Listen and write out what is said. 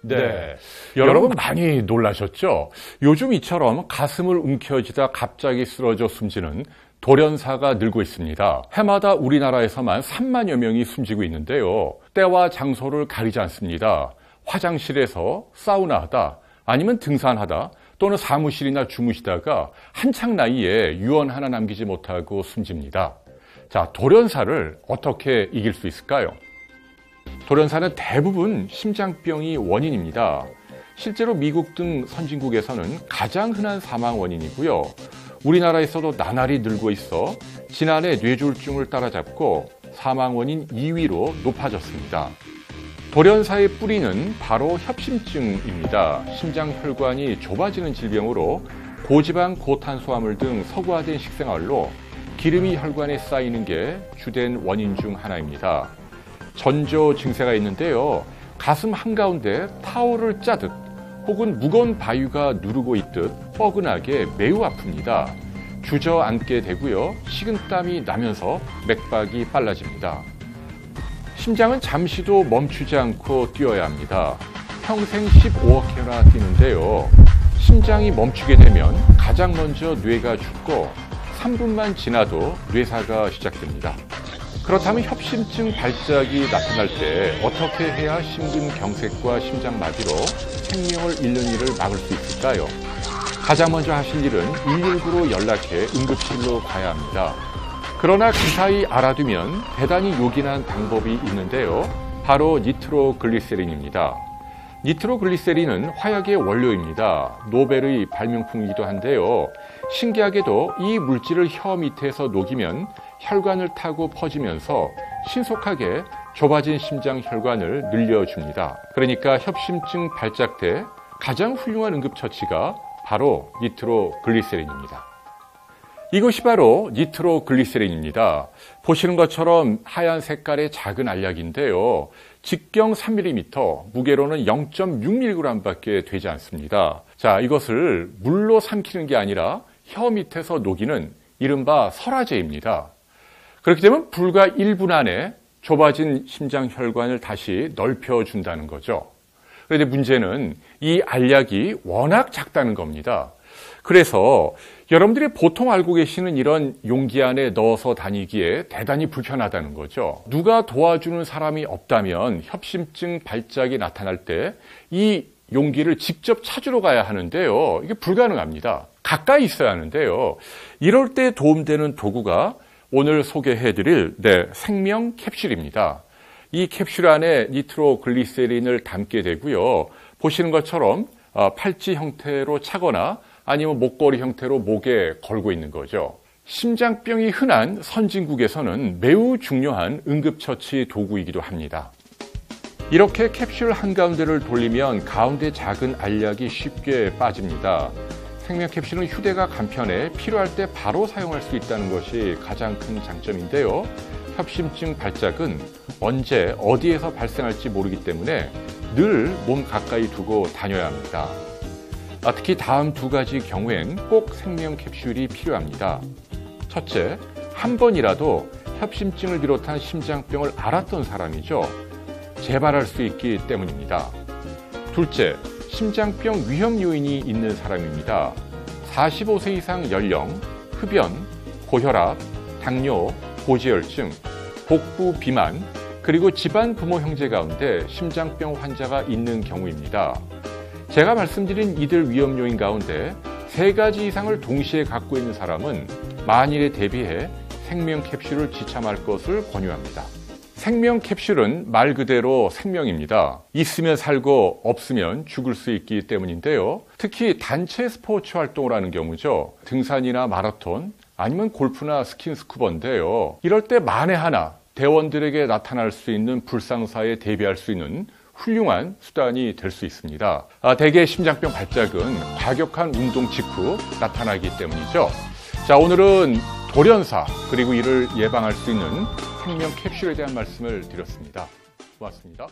네. 여러분 많이 놀라셨죠? 요즘 이처럼 가슴을 움켜쥐다 갑자기 쓰러져 숨지는 돌연사가 늘고 있습니다. 해마다 우리나라에서만 3만여 명이 숨지고 있는데요. 때와 장소를 가리지 않습니다. 화장실에서 사우나하다, 아니면 등산하다, 또는 사무실이나 주무시다가 한창 나이에 유언 하나 남기지 못하고 숨집니다. 자, 돌연사를 어떻게 이길 수 있을까요? 돌연사는 대부분 심장병이 원인입니다. 실제로 미국 등 선진국에서는 가장 흔한 사망 원인이고요. 우리나라에서도 나날이 늘고 있어 지난해 뇌졸중을 따라잡고 사망 원인 2위로 높아졌습니다. 돌연사의 뿌리는 바로 협심증입니다. 심장혈관이 좁아지는 질병으로 고지방, 고탄수화물 등 서구화된 식생활로 기름이 혈관에 쌓이는 게 주된 원인 중 하나입니다. 전조 증세가 있는데요. 가슴 한가운데 타올을 짜듯 혹은 무거운 바위가 누르고 있듯 뻐근하게 매우 아픕니다. 주저앉게 되고요. 식은땀이 나면서 맥박이 빨라집니다. 심장은 잠시도 멈추지 않고 뛰어야 합니다. 평생 15억 회나 뛰는데요. 심장이 멈추게 되면 가장 먼저 뇌가 죽고 3분만 지나도 뇌사가 시작됩니다. 그렇다면 협심증 발작이 나타날 때 어떻게 해야 심근경색과 심장마비로 생명을 잃는 일을 막을 수 있을까요? 가장 먼저 하실 일은 119로 연락해 응급실로 가야 합니다. 그러나 그 사이 알아두면 대단히 요긴한 방법이 있는데요. 바로 니트로글리세린입니다. 니트로글리세린은 화약의 원료입니다. 노벨의 발명품이기도 한데요. 신기하게도 이 물질을 혀 밑에서 녹이면 혈관을 타고 퍼지면서 신속하게 좁아진 심장 혈관을 늘려줍니다. 그러니까 협심증 발작 때 가장 훌륭한 응급처치가 바로 니트로글리세린입니다. 이것이 바로 니트로글리세린입니다. 보시는 것처럼 하얀 색깔의 작은 알약인데요. 직경 3mm, 무게로는 0.6mg밖에 되지 않습니다. 자, 이것을 물로 삼키는 게 아니라 혀 밑에서 녹이는 이른바 설화제입니다. 그렇게 되면 불과 1분 안에 좁아진 심장 혈관을 다시 넓혀준다는 거죠. 그런데 문제는 이 알약이 워낙 작다는 겁니다. 그래서 여러분들이 보통 알고 계시는 이런 용기 안에 넣어서 다니기에 대단히 불편하다는 거죠. 누가 도와주는 사람이 없다면 협심증 발작이 나타날 때 이 용기를 직접 찾으러 가야 하는데요. 이게 불가능합니다. 가까이 있어야 하는데요. 이럴 때 도움되는 도구가 오늘 소개해드릴 생명 캡슐입니다. 이 캡슐 안에 니트로글리세린을 담게 되고요. 보시는 것처럼 팔찌 형태로 차거나 아니면 목걸이 형태로 목에 걸고 있는 거죠. 심장병이 흔한 선진국에서는 매우 중요한 응급처치 도구이기도 합니다. 이렇게 캡슐 한가운데를 돌리면 가운데 작은 알약이 쉽게 빠집니다. 생명 캡슐은 휴대가 간편해 필요할 때 바로 사용할 수 있다는 것이 가장 큰 장점인데요. 협심증 발작은 언제 어디에서 발생할지 모르기 때문에 늘 몸 가까이 두고 다녀야 합니다. 특히 다음 두 가지 경우엔 꼭 생명 캡슐이 필요합니다. 첫째, 한 번이라도 협심증을 비롯한 심장병을 앓았던 사람이죠. 재발할 수 있기 때문입니다. 둘째, 심장병 위험 요인이 있는 사람입니다. 45세 이상 연령, 흡연, 고혈압, 당뇨, 고지혈증, 복부 비만, 그리고 집안 부모 형제 가운데 심장병 환자가 있는 경우입니다. 제가 말씀드린 이들 위험 요인 가운데 3가지 이상을 동시에 갖고 있는 사람은 만일에 대비해 생명 캡슐을 지참할 것을 권유합니다. 생명 캡슐은 말 그대로 생명입니다. 있으면 살고 없으면 죽을 수 있기 때문인데요. 특히 단체 스포츠 활동을 하는 경우죠. 등산이나 마라톤 아니면 골프나 스킨스쿠버인데요. 이럴 때 만에 하나 대원들에게 나타날 수 있는 불상사에 대비할 수 있는 훌륭한 수단이 될 수 있습니다. 대개 심장병 발작은 과격한 운동 직후 나타나기 때문이죠. 자, 오늘은 돌연사 그리고 이를 예방할 수 있는 생명 캡슐에 대한 말씀을 드렸습니다. 고맙습니다.